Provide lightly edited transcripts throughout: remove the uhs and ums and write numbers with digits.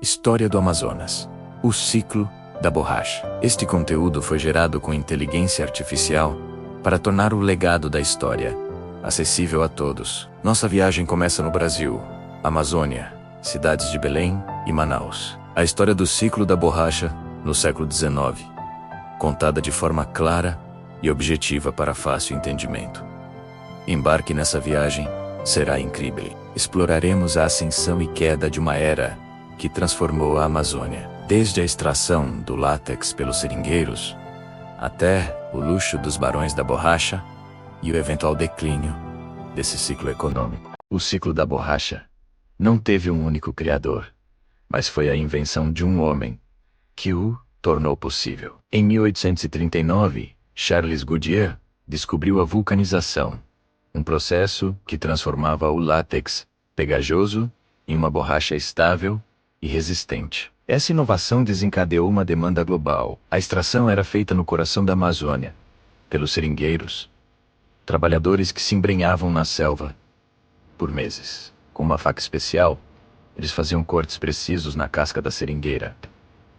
História do Amazonas. O ciclo da borracha. Este conteúdo foi gerado com inteligência artificial para tornar o legado da história acessível a todos. Nossa viagem começa no Brasil, Amazônia, cidades de Belém e Manaus. A história do ciclo da borracha no século XIX, contada de forma clara e objetiva para fácil entendimento. Embarque nessa viagem, será incrível. Exploraremos a ascensão e queda de uma era que transformou a Amazônia, desde a extração do látex pelos seringueiros, até o luxo dos barões da borracha e o eventual declínio desse ciclo econômico. O ciclo da borracha não teve um único criador, mas foi a invenção de um homem que o tornou possível. Em 1839, Charles Goodyear descobriu a vulcanização, um processo que transformava o látex pegajoso em uma borracha estável e resistente. Essa inovação desencadeou uma demanda global. A extração era feita no coração da Amazônia, pelos seringueiros, trabalhadores que se embrenhavam na selva por meses. Com uma faca especial, eles faziam cortes precisos na casca da seringueira,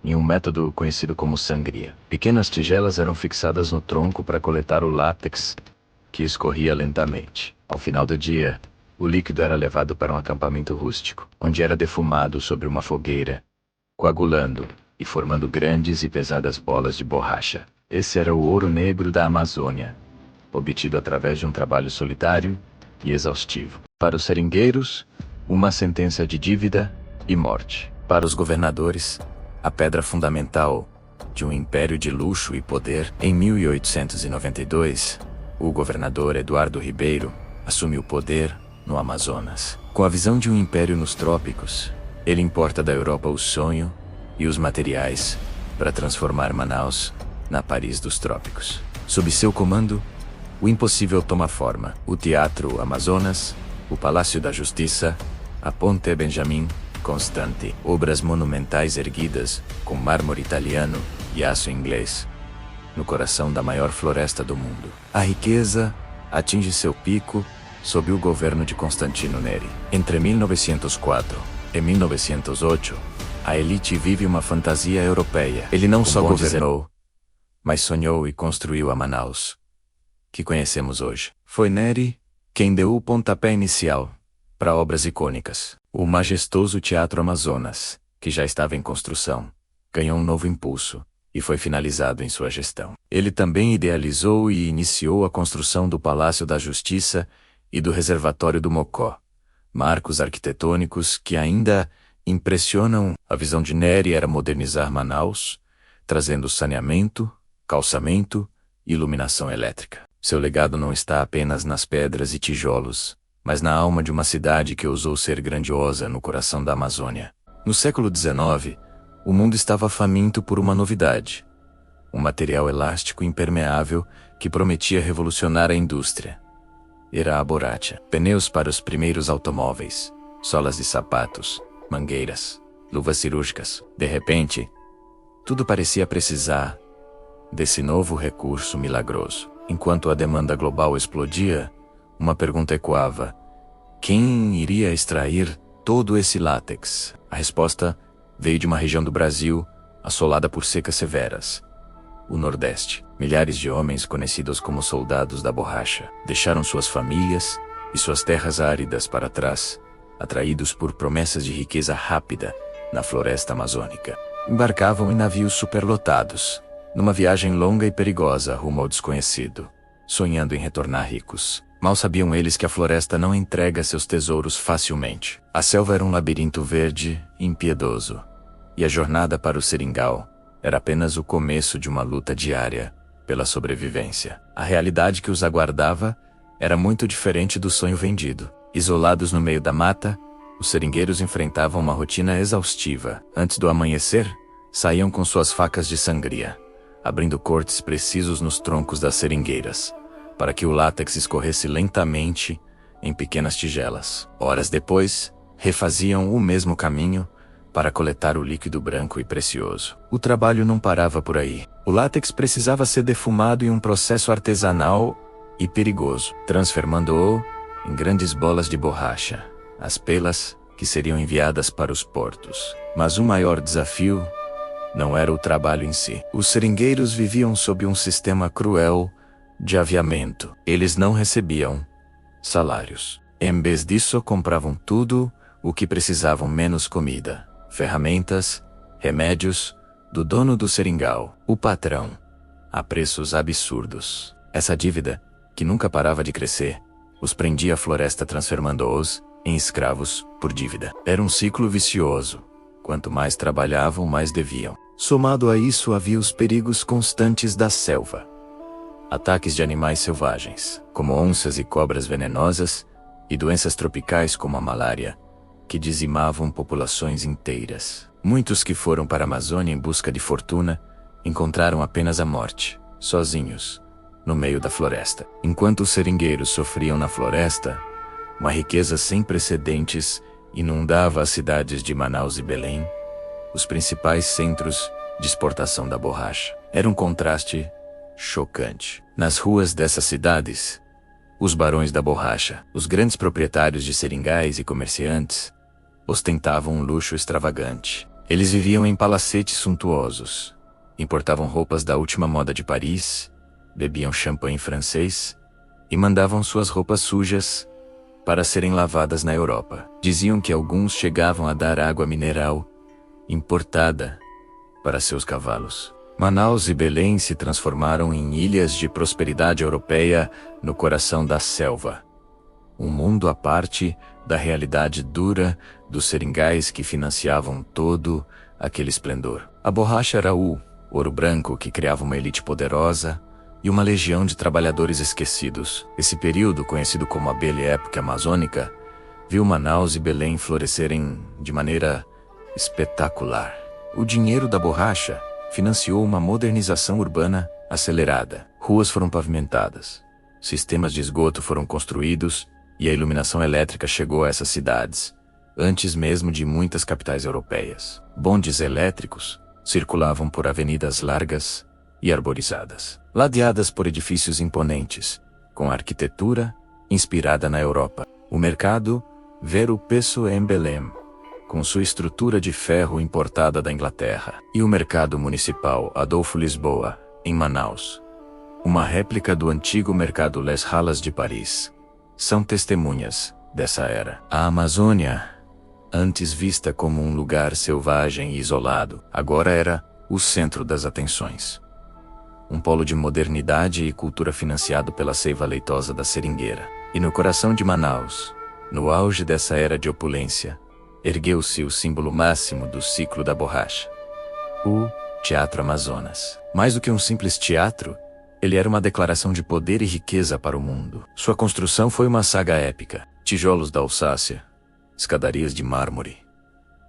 em um método conhecido como sangria. Pequenas tigelas eram fixadas no tronco para coletar o látex, que escorria lentamente. Ao final do dia, o líquido era levado para um acampamento rústico, onde era defumado sobre uma fogueira, coagulando e formando grandes e pesadas bolas de borracha. Esse era o ouro negro da Amazônia, obtido através de um trabalho solitário e exaustivo. Para os seringueiros, uma sentença de dívida e morte. Para os governadores, a pedra fundamental de um império de luxo e poder. Em 1892, o governador Eduardo Ribeiro assumiu o poder no Amazonas. Com a visão de um império nos trópicos, ele importa da Europa o sonho e os materiais para transformar Manaus na Paris dos trópicos. Sob seu comando, o impossível toma forma. O Teatro Amazonas, o Palácio da Justiça, a Ponte Benjamin Constant, obras monumentais erguidas com mármore italiano e aço inglês, no coração da maior floresta do mundo. A riqueza atinge seu pico sob o governo de Constantino Neri. Entre 1904 e 1908, a elite vive uma fantasia europeia. Ele não só governou, mas sonhou e construiu a Manaus, que conhecemos hoje. Foi Neri quem deu o pontapé inicial para obras icônicas. O majestoso Teatro Amazonas, que já estava em construção, ganhou um novo impulso e foi finalizado em sua gestão. Ele também idealizou e iniciou a construção do Palácio da Justiça e do Reservatório do Mocó, marcos arquitetônicos que ainda impressionam. A visão de Neri era modernizar Manaus, trazendo saneamento, calçamento e iluminação elétrica. Seu legado não está apenas nas pedras e tijolos, mas na alma de uma cidade que ousou ser grandiosa no coração da Amazônia. No século XIX, o mundo estava faminto por uma novidade, um material elástico e impermeável que prometia revolucionar a indústria. Era a borracha. Pneus para os primeiros automóveis, solas de sapatos, mangueiras, luvas cirúrgicas. De repente, tudo parecia precisar desse novo recurso milagroso. Enquanto a demanda global explodia, uma pergunta ecoava: quem iria extrair todo esse látex? A resposta veio de uma região do Brasil assolada por secas severas: o Nordeste. Milhares de homens conhecidos como soldados da borracha deixaram suas famílias e suas terras áridas para trás, atraídos por promessas de riqueza rápida na floresta amazônica. Embarcavam em navios superlotados, numa viagem longa e perigosa rumo ao desconhecido, sonhando em retornar ricos. Mal sabiam eles que a floresta não entrega seus tesouros facilmente. A selva era um labirinto verde e impiedoso, e a jornada para o seringal era apenas o começo de uma luta diária pela sobrevivência. A realidade que os aguardava era muito diferente do sonho vendido. Isolados no meio da mata, os seringueiros enfrentavam uma rotina exaustiva. Antes do amanhecer, saíam com suas facas de sangria, abrindo cortes precisos nos troncos das seringueiras, para que o látex escorresse lentamente em pequenas tigelas. Horas depois, refaziam o mesmo caminho para coletar o líquido branco e precioso. O trabalho não parava por aí. O látex precisava ser defumado em um processo artesanal e perigoso, transformando-o em grandes bolas de borracha. As pelas que seriam enviadas para os portos. Mas o maior desafio não era o trabalho em si. Os seringueiros viviam sob um sistema cruel de aviamento. Eles não recebiam salários. Em vez disso, compravam tudo o que precisavam, menos comida, ferramentas, remédios, do dono do seringal, o patrão, a preços absurdos. Essa dívida, que nunca parava de crescer, os prendia à floresta, transformando-os em escravos por dívida. Era um ciclo vicioso. Quanto mais trabalhavam, mais deviam. Somado a isso, havia os perigos constantes da selva. Ataques de animais selvagens, como onças e cobras venenosas, e doenças tropicais como a malária, que dizimavam populações inteiras. Muitos que foram para a Amazônia em busca de fortuna encontraram apenas a morte, sozinhos, no meio da floresta. Enquanto os seringueiros sofriam na floresta, uma riqueza sem precedentes inundava as cidades de Manaus e Belém, os principais centros de exportação da borracha. Era um contraste chocante. Nas ruas dessas cidades, os barões da borracha, os grandes proprietários de seringais e comerciantes, ostentavam um luxo extravagante. Eles viviam em palacetes suntuosos, importavam roupas da última moda de Paris, bebiam champanhe francês e mandavam suas roupas sujas para serem lavadas na Europa. Diziam que alguns chegavam a dar água mineral importada para seus cavalos. Manaus e Belém se transformaram em ilhas de prosperidade europeia no coração da selva. Um mundo à parte da realidade dura dos seringais que financiavam todo aquele esplendor. A borracha era o ouro branco que criava uma elite poderosa e uma legião de trabalhadores esquecidos. Esse período, conhecido como a Belle Époque Amazônica, viu Manaus e Belém florescerem de maneira espetacular. O dinheiro da borracha financiou uma modernização urbana acelerada. Ruas foram pavimentadas, sistemas de esgoto foram construídos e a iluminação elétrica chegou a essas cidades, antes mesmo de muitas capitais europeias. Bondes elétricos circulavam por avenidas largas e arborizadas, ladeadas por edifícios imponentes, com arquitetura inspirada na Europa. O mercado Ver-o Peço em Belém, com sua estrutura de ferro importada da Inglaterra, e o mercado municipal Adolfo Lisboa, em Manaus, uma réplica do antigo mercado Les Halles de Paris, são testemunhas dessa era. A Amazônia, antes vista como um lugar selvagem e isolado, agora era o centro das atenções. Um polo de modernidade e cultura financiado pela seiva leitosa da seringueira. E no coração de Manaus, no auge dessa era de opulência, ergueu-se o símbolo máximo do ciclo da borracha, o Teatro Amazonas. Mais do que um simples teatro, ele era uma declaração de poder e riqueza para o mundo. Sua construção foi uma saga épica. Tijolos da Alsácia, escadarias de mármore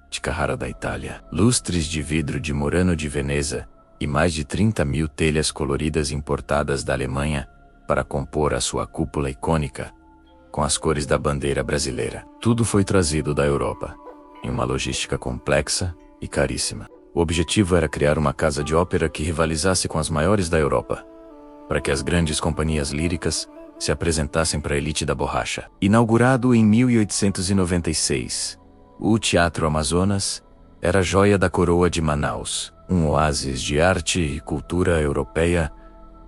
de Carrara da Itália, lustres de vidro de Murano de Veneza e mais de 30.000 telhas coloridas importadas da Alemanha para compor a sua cúpula icônica com as cores da bandeira brasileira. Tudo foi trazido da Europa, em uma logística complexa e caríssima. O objetivo era criar uma casa de ópera que rivalizasse com as maiores da Europa, para que as grandes companhias líricas se apresentassem para a elite da borracha. Inaugurado em 1896, o Teatro Amazonas era a joia da coroa de Manaus, um oásis de arte e cultura europeia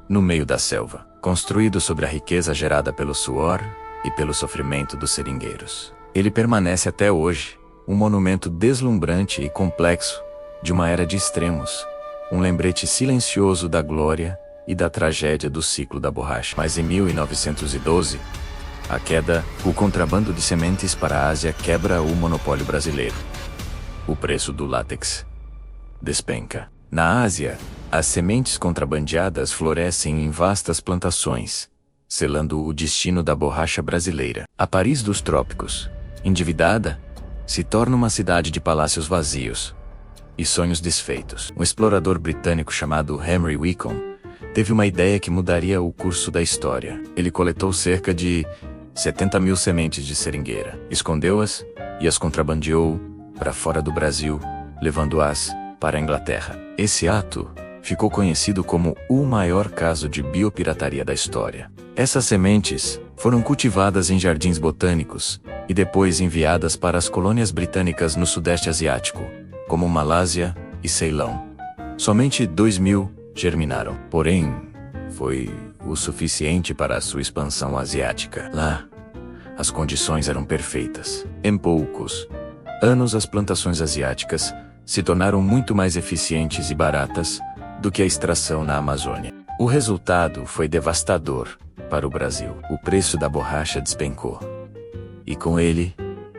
no meio da selva, construído sobre a riqueza gerada pelo suor e pelo sofrimento dos seringueiros. Ele permanece até hoje, um monumento deslumbrante e complexo de uma era de extremos, um lembrete silencioso da glória e da tragédia do ciclo da borracha. Mas em 1912, a queda, o contrabando de sementes para a Ásia quebra o monopólio brasileiro. O preço do látex despenca. Na Ásia, as sementes contrabandeadas florescem em vastas plantações, selando o destino da borracha brasileira. A Paris dos trópicos, endividada, se torna uma cidade de palácios vazios e sonhos desfeitos. Um explorador britânico chamado Henry Wickham teve uma ideia que mudaria o curso da história. Ele coletou cerca de 70.000 sementes de seringueira, escondeu-as e as contrabandeou para fora do Brasil, levando-as para a Inglaterra. Esse ato ficou conhecido como o maior caso de biopirataria da história. Essas sementes foram cultivadas em jardins botânicos e depois enviadas para as colônias britânicas no Sudeste Asiático, como Malásia e Ceilão. Somente 2.000 germinaram, porém, foi o suficiente para a sua expansão asiática. Lá, as condições eram perfeitas. Em poucos anos, as plantações asiáticas se tornaram muito mais eficientes e baratas do que a extração na Amazônia. O resultado foi devastador para o Brasil. O preço da borracha despencou. E com ele,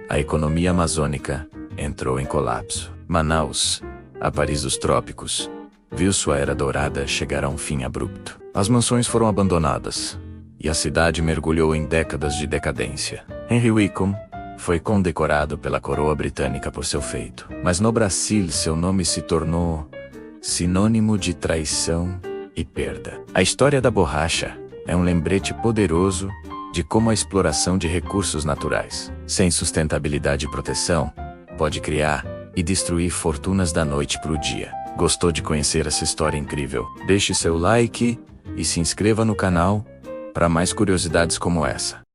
a economia amazônica entrou em colapso. Manaus, a Paris dos trópicos, viu sua era dourada chegar a um fim abrupto. As mansões foram abandonadas, e a cidade mergulhou em décadas de decadência. Henry Wickham foi condecorado pela coroa britânica por seu feito. Mas no Brasil, seu nome se tornou sinônimo de traição e perda. A história da borracha é um lembrete poderoso de como a exploração de recursos naturais, sem sustentabilidade e proteção, pode criar e destruir fortunas da noite para o dia. Gostou de conhecer essa história incrível? Deixe seu like e se inscreva no canal para mais curiosidades como essa.